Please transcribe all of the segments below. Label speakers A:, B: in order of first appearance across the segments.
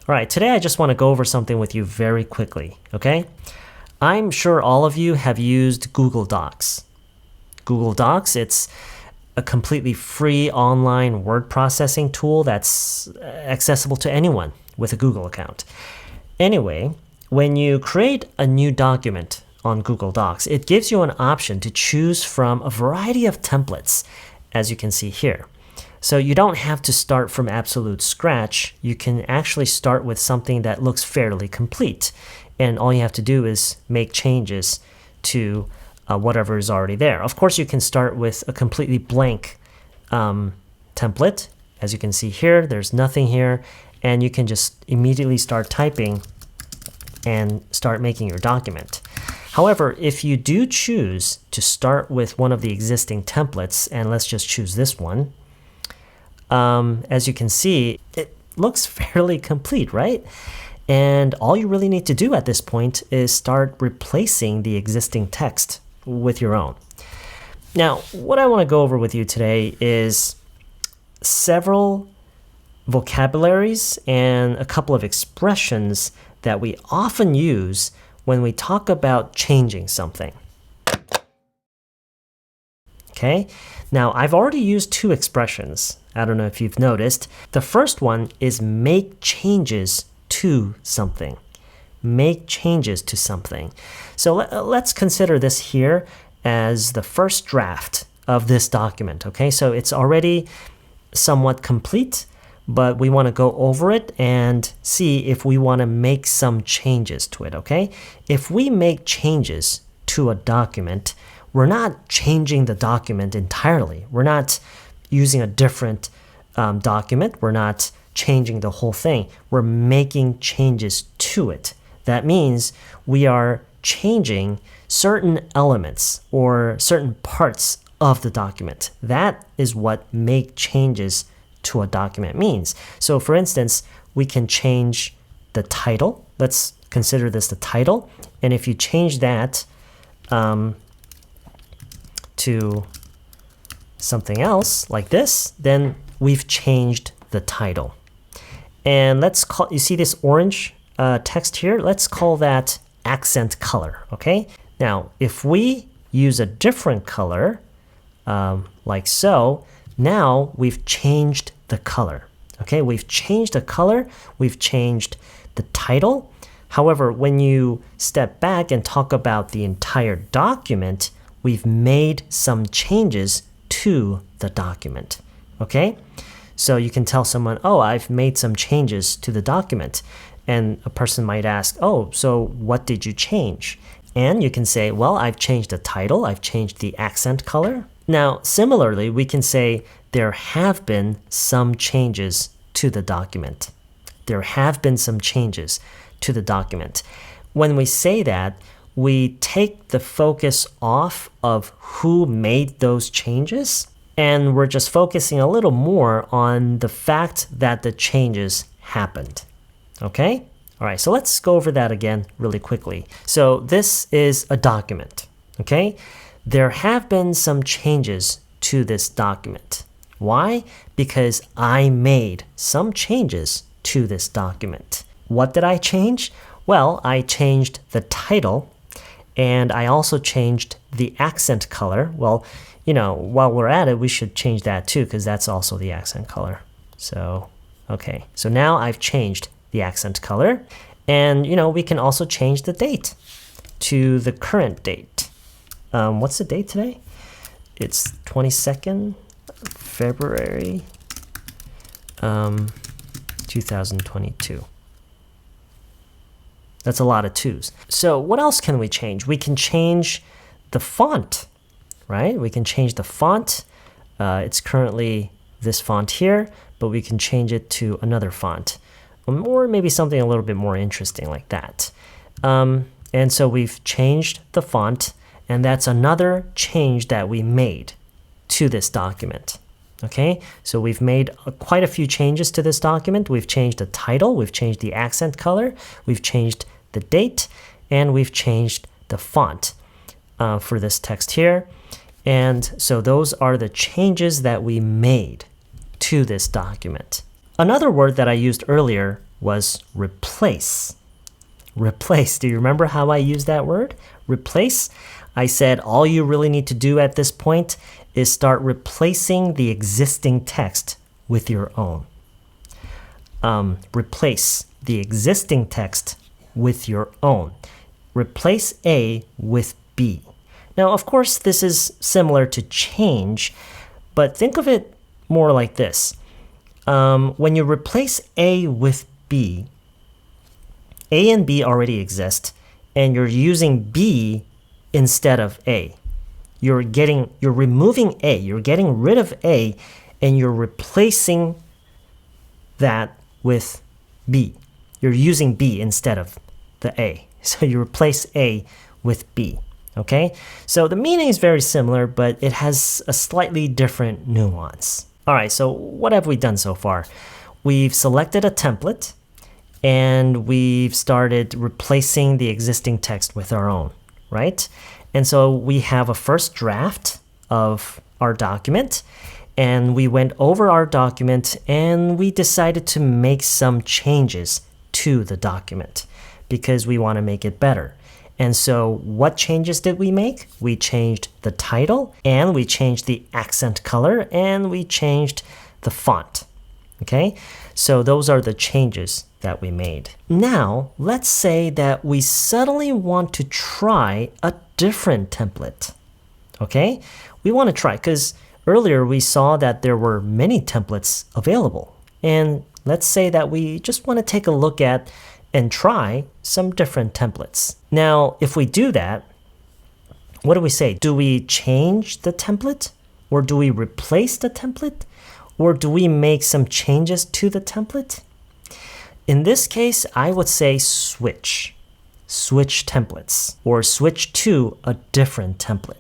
A: All right, today I just want to go over something with you very quickly, okay? I'm sure all of you have used Google Docs. Google Docs, it's a completely free online word processing tool that's accessible to anyone with a Google account. Anyway, when you create a new document on Google Docs, it gives you an option to choose from a variety of templates, as you can see here. So you don't have to start from absolute scratch. You can actually start with something that looks fairly complete. And all you have to do is make changes to whatever is already there. Of course, you can start with a completely blank template. As you can see here, there's nothing here. And you can just immediately start typing and start making your document. However, if you do choose to start with one of the existing templates, and let's just choose this one, as you can see, it looks fairly complete, right? And all you really need to do at this point is start replacing the existing text with your own. Now, what I want to go over with you today is several vocabularies and a couple of expressions that we often use when we talk about changing something. Okay, now I've already used two expressions. I don't know if you've noticed. The first one is make changes to something. Make changes to something. So let's consider this here as the first draft of this document. Okay, so it's already somewhat complete, but we want to go over it and see if we want to make some changes to it. Okay, if we make changes to a document, we're not changing the document entirely. We're not using a different document. We're not changing the whole thing. We're making changes to it. That means we are changing certain elements or certain parts of the document. That is what make changes to a document means. So for instance, we can change the title. Let's consider this the title. And if you change that to something else like this, then we've changed the title. And let's call, you see this orange text here? Let's call that accent color, okay? Now, if we use a different color, like so, now we've changed the color, okay? We've changed the color, we've changed the title. However, when you step back and talk about the entire document, we've made some changes to the document, okay? So you can tell someone, oh, I've made some changes to the document. And a person might ask, oh, so what did you change? And you can say, well, I've changed the title, I've changed the accent color. Now, similarly, we can say there have been some changes to the document. There have been some changes to the document. When we say that, we take the focus off of who made those changes, and we're just focusing a little more on the fact that the changes happened. Okay? All right, so let's go over that again really quickly. So this is a document, okay? There have been some changes to this document. Why? Because I made some changes to this document. What did I change? Well, I changed the title, and I also changed the accent color. Well, you know, while we're at it, we should change that too, because that's also the accent color. So, okay. So now I've changed the accent color. And, you know, we can also change the date to the current date. What's the date today? It's 22nd February 2022. That's a lot of twos. So what else can we change? We can change the font, right? We can change the font. It's currently this font here, but we can change it to another font, or maybe something a little bit more interesting like that. And so we've changed the font, and that's another change that we made to this document. Okay, so we've made quite a few changes to this document. We've changed the title, we've changed the accent color, we've changed the date, and we've changed the font for this text here. And so those are the changes that we made to this document. Another word that I used earlier was replace. Replace. Do you remember how I used that word? Replace. I said all you really need to do at this point is start replacing the existing text with your own. Replace the existing text with your own. Replace A with B. Now, of course, this is similar to change, but think of it more like this. When you replace A with B, A and B already exist, and you're using B instead of A. You're removing A, you're getting rid of A, and you're replacing that with B. You're using B instead of the A. So you replace A with B. Okay? So the meaning is very similar, but it has a slightly different nuance. All right, so what have we done so far? We've selected a template, and we've started replacing the existing text with our own, right? And so we have a first draft of our document, and we went over our document, and we decided to make some changes to the document because we want to make it better. And so what changes did we make? We changed the title, and we changed the accent color, and we changed the font. Okay? So those are the changes that we made. Now, let's say that we suddenly want to try a different template. Okay? We want to try, because earlier we saw that there were many templates available. And let's say that we just want to take a look at and try some different templates. Now, if we do that, what do we say? Do we change the template? Or do we replace the template? Or do we make some changes to the template? In this case, I would say switch. Switch templates. Or switch to a different template.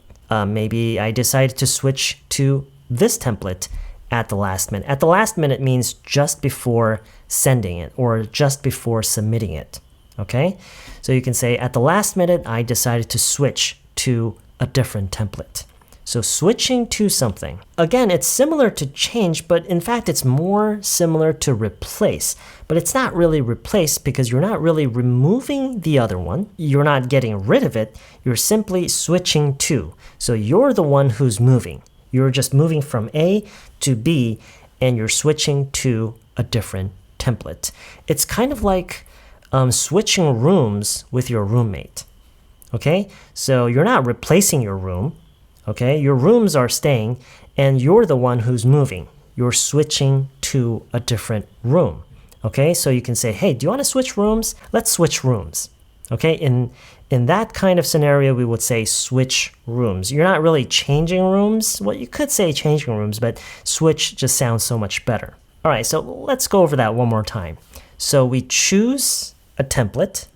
A: Maybe I decided to switch to this template at the last minute. At the last minute means just before sending it or just before submitting it. Okay? So you can say, at the last minute, I decided to switch to a different template. So switching to something. Again, it's similar to change, but in fact, it's more similar to replace. But it's not really replace because you're not really removing the other one. You're not getting rid of it. You're simply switching to. So you're the one who's moving. You're just moving from A to B, and you're switching to a different template. It's kind of like switching rooms with your roommate. Okay? So you're not replacing your room. Okay? Your rooms are staying, and you're the one who's moving. You're switching to a different room. Okay? So you can say, hey, do you want to switch rooms? Let's switch rooms. Okay? In that kind of scenario, we would say switch rooms. You're not really changing rooms. Well, you could say changing rooms, but switch just sounds so much better. All right, so let's go over that one more time. So we choose a template,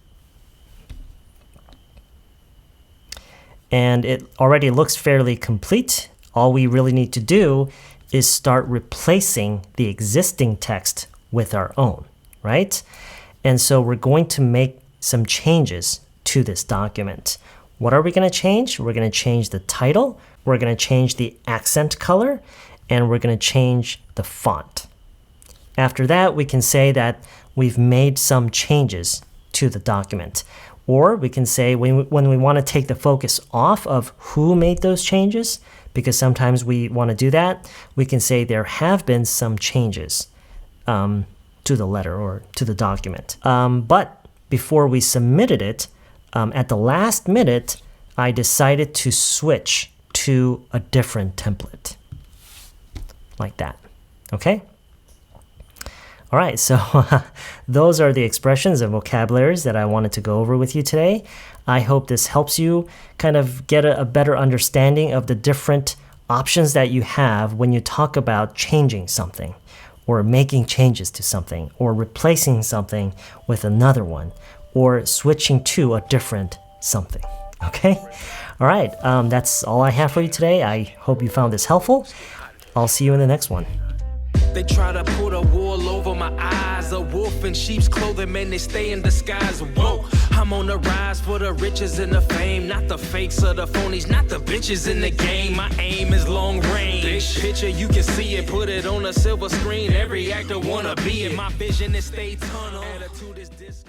A: and it already looks fairly complete. All we really need to do is start replacing the existing text with our own, right? And so we're going to make some changes to this document. What are we going to change? We're going to change the title, we're going to change the accent color, and we're going to change the font. After that, we can say that we've made some changes to the document. Or we can say when we want to take the focus off of who made those changes, because sometimes we want to do that, we can say there have been some changes to the letter or to the document. But before we submitted it, at the last minute, I decided to switch to a different template. Like that. Okay? All right, so those are the expressions and vocabularies that I wanted to go over with you today. I hope this helps you kind of get a better understanding of the different options that you have when you talk about changing something or making changes to something or replacing something with another one or switching to a different something. Okay? All right, that's all I have for you today. I hope you found this helpful. I'll see you in the next one.
B: They try to put a wall over my eyes, a wolf in sheep's clothing, man, they stay in disguise. Whoa, I'm on the rise for the riches and the fame, not the fakes or the phonies, not the bitches in the game. My aim is long range. Big picture, you can see it, put it on a silver screen. Every actor wanna be it. My vision is stay tunnel. Attitude is this.